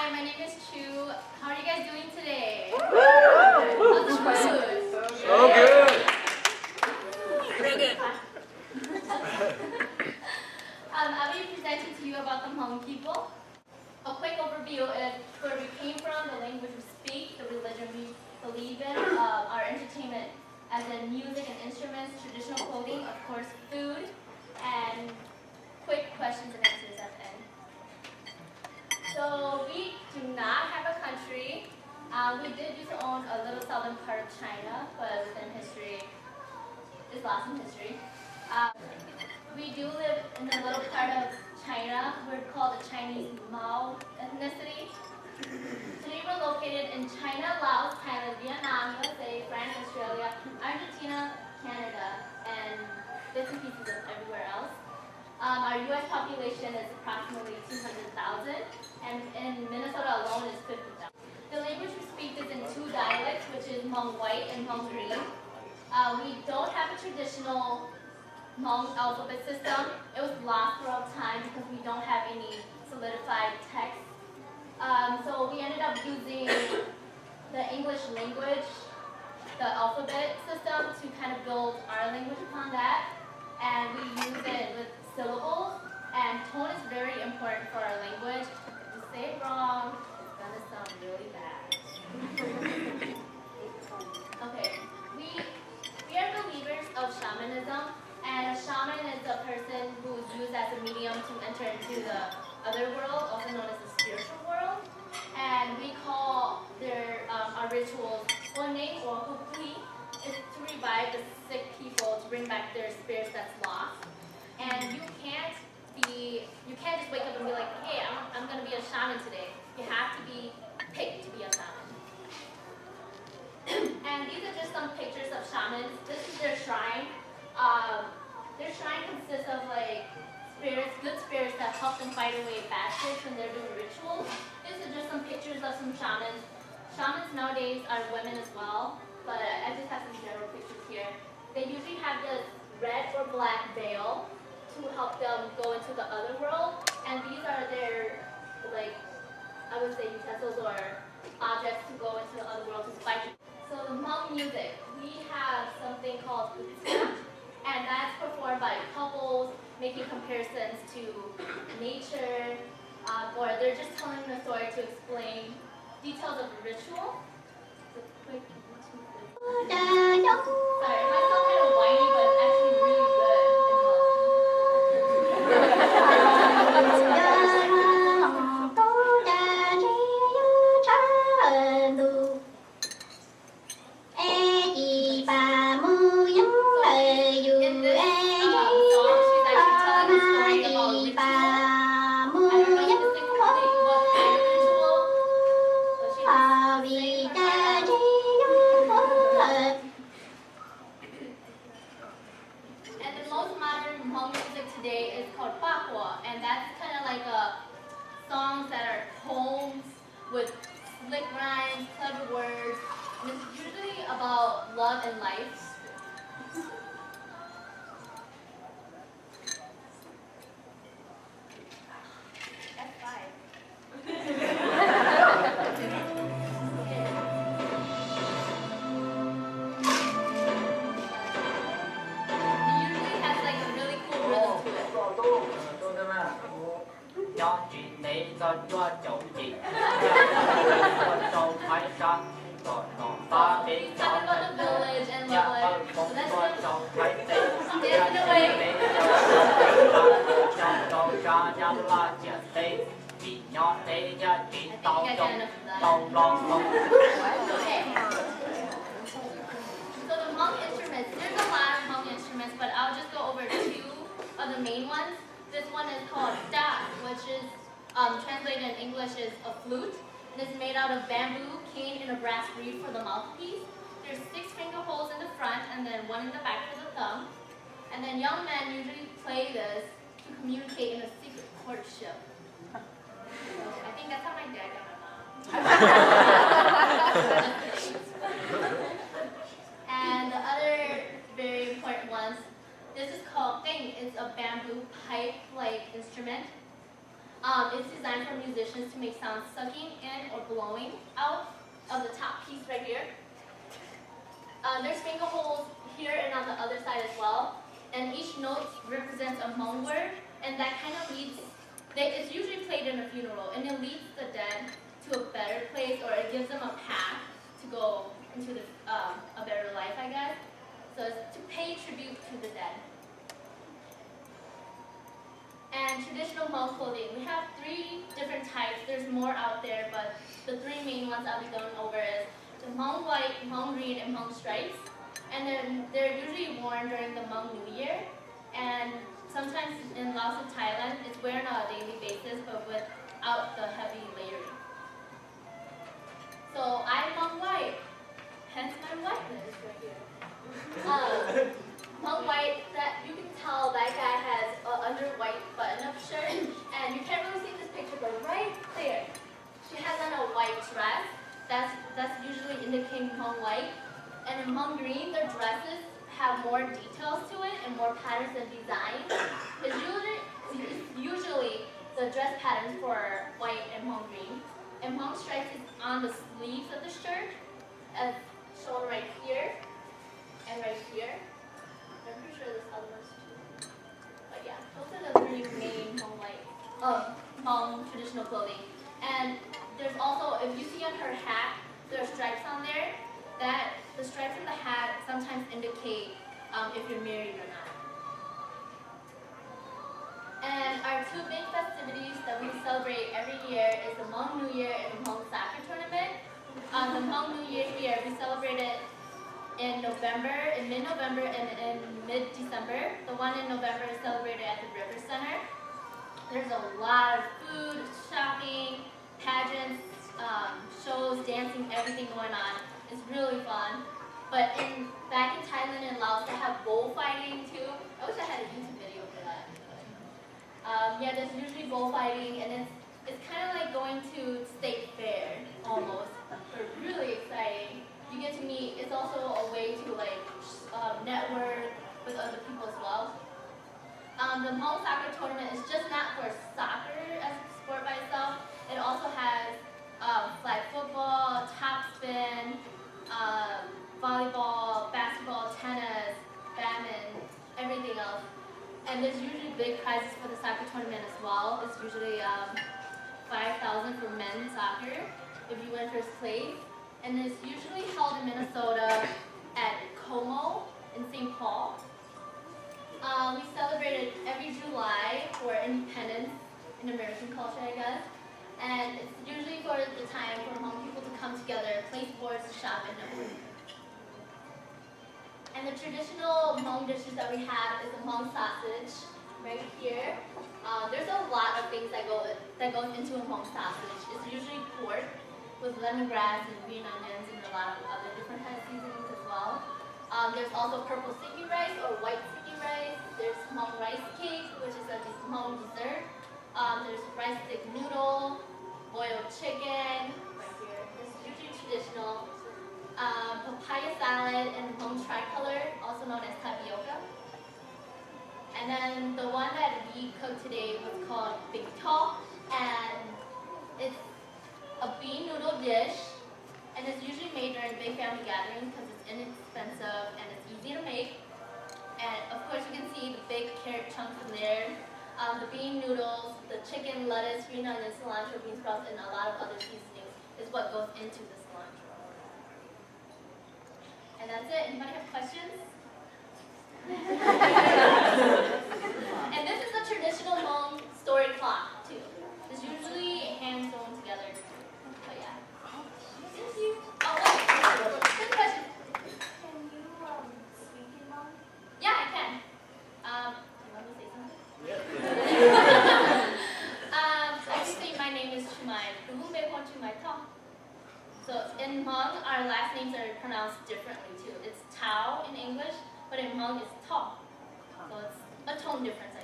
Hi, my name is Chu. How are you guys doing today? How's the food? So good. Very good. I'll be presenting to you about the Hmong people. A quick overview is where we came from, the language we speak, the religion we believe in, our entertainment, as in music and instruments, traditional clothing, of course, food, and quick questions and answers at the end. So we do not have a country. We did used to own a little southern part of China, but within history, it's lost in history. We do live in a little part of China. We're called the Chinese Hmong ethnicity. Today we're located in China, Laos, Thailand, Vietnam, USA, France, Australia, Argentina, Canada, and bits and pieces of everywhere else. Our U.S. population is approximately 200,000, and in Minnesota alone is 50,000. The language we speak is in two dialects, which is Hmong White and Hmong Green. We don't have a traditional Hmong alphabet system. It was lost throughout time because we don't have any solidified text. So we ended up using the English language, the alphabet system, to kind of build our language upon that. And we use it with syllables, and tone is very important for our language. If you say it wrong, it's gonna sound really bad. Okay, we are believers of shamanism, and a shaman is a person who is used as a medium to enter into the other world, also known as the spiritual world. And we call our rituals Hone or Hukui. It's to revive the sick people, to bring back their spirits that's lost. And you can't just wake up and be like, hey, I'm going to be a shaman today. You have to be picked to be a shaman. And these are just some pictures of shamans. This is their shrine. Their shrine consists of like good spirits that help them fight away bad spirits when they're doing rituals. These are just some pictures of some shamans. Shamans nowadays are women as well, but I just have some general pictures here. They usually have this red or black veil to help them go into the other world, and these are their, like, I would say utensils or objects to go into the other world to fight. So the Hmong music, we have something called Cuisine, and that's performed by couples, making comparisons to nature, or they're just telling a story to explain details of the ritual. So quick, sorry, it might sound kind of whiny, but it's actually really good in Hmong. In this song, she's actually telling a story about a ritual. I don't know specifically what kind of ritual, but she was saying and the most modern Hmong music today is called Pakwa, and that's kind of like songs that are poems with slick rhymes, clever words, and it's usually about love and life. That's five. It usually has like a really cool rhythm to it. He's talking about the village and love life. So that's what dancing away. I think you guys got enough of that. Okay. So the Hmong instruments, there's a lot of Hmong instruments, but I'll just go over two of the main ones. This one is called da, which is translated in English is a flute. And it's made out of bamboo, cane, and a brass reed for the mouthpiece. There's 6 finger holes in the front and then 1 in the back for the thumb. And then young men usually play this to communicate in a secret courtship. I think that's how my dad got my mom. And the other very important ones, this is called Feng. It's a bamboo pipe-like instrument. It's designed for musicians to make sounds sucking in or blowing out of the top piece right here. There's finger holes here and on the other side as well. And each note represents a Hmong word, and that kind of leads, it's usually played in a funeral, and it leads the dead to a better place, or it gives them a path to go into a better life, I guess. So it's to pay tribute to the dead. And traditional Hmong clothing. We have 3 different types. There's more out there, but the 3 main ones I'll be going over is the Hmong white, Hmong green, and Hmong stripes. And then they're usually worn during the Hmong New Year. And sometimes in Laos and Thailand, it's worn on a daily basis, but without the heavy layering. So I'm Hmong white, hence my whiteness right here. Hmong white, that you can tell that guy has an under white button-up shirt, and you can't really see this picture, but right there, she has on a white dress. That's usually indicating Hmong white. And in Hmong green, their dresses have more details to it and more patterns and designs. It's usually the dress patterns for white and Hmong green. And Hmong stripes is on the sleeves of the shirt, as shown right here and right here. I'm pretty sure there's other ones too. But yeah, those are the 3 main Hmong traditional clothing. And there's also, if you see on her hat, there are stripes on there. The stripes in the hat sometimes indicate if you're married or not. And our 2 big festivities that we celebrate every year is the Hmong New Year and the Hmong Soccer Tournament. The Hmong New Year here, we celebrate it in mid-November, and in mid-December. The one in November is celebrated at the River Center. There's a lot of food, shopping, pageants, shows, dancing, everything going on. It's really fun. But back in Thailand and Laos, they have bullfighting too. I wish I had a YouTube video for that. Yeah, there's usually bullfighting, and it's kind of like going to state fair almost. But really exciting. You get to meet. It's also a way to network with other people as well. The Hmong soccer tournament is just not for soccer as a sport by itself. It also has flag football, top spin, volleyball, basketball, tennis, badminton, everything else. And there's usually big prizes for the soccer tournament as well. It's usually $5,000 for men's soccer if you win first place. And it's usually held in Minnesota at Como in St. Paul. We celebrate it every July for independence in American culture, I guess. And it's usually for the time for Hmong people to come together, play sports, shop, and network. And the traditional Hmong dishes that we have is the Hmong sausage, right here. There's a lot of things that goes into a Hmong sausage. It's usually pork with lemongrass and green onions and a lot of other different kinds of seasonings as well. There's also purple sticky rice or white sticky rice. There's Hmong rice cake, which is a Hmong dessert. There's rice stick noodle, boiled chicken, right here. This is usually traditional. Papaya salad and Hmong tricolor, also known as tapioca. And then the one that we cooked today was called Big To, and it's a bean noodle dish, and it's usually made during big family gatherings because it's inexpensive and it's easy to make. And of course you can see the big carrot chunks in there, the bean noodles, the chicken, lettuce, green onions, cilantro, bean sprouts, and a lot of other seasonings is what goes into the cilantro. And that's it. Anybody have questions? And this is a traditional Hmong story clock too. It's usually hand sewn together. But yeah. Thank you. Oh, good question. Can you speak in Hmong? Yeah, I can. Do you want me to say something? Actually, my name is Chumai. So in Hmong, our last names are pronounced differently too. It's Tao in English, but in Hmong it's To. So it's a tone difference.